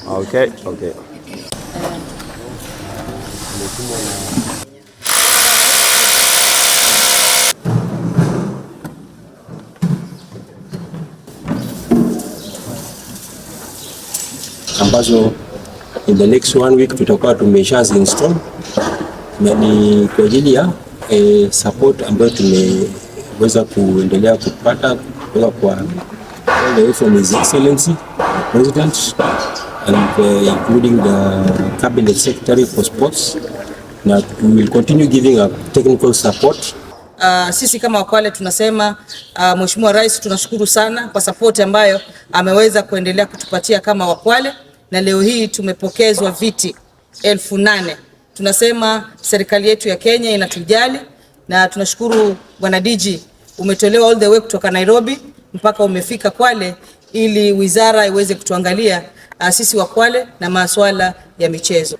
Okay. Ambazo in the next 1 week tutakuwa tumeshazi install, na ni kwa ajili ya support ambayo tumeweza kuendelea kupata kutoka kwa all the way from His Excellency the President and including the Cabinet Secretary for Sports, na we will continue giving a technical support. Sisi kama Wakwale tunasema Mheshimiwa Rais tunashukuru sana kwa support ambayo ameweza kuendelea kutupatia kama Wakwale, na leo hii tumepokezwa viti 8,000. Tunasema serikali yetu ya Kenya inatujali, na tunashukuru Bwana DG, umetolewa all the way kutoka Nairobi mpaka umefika Kwale ili wizara iweze kutuangalia sisi Wakwale na masuala ya michezo.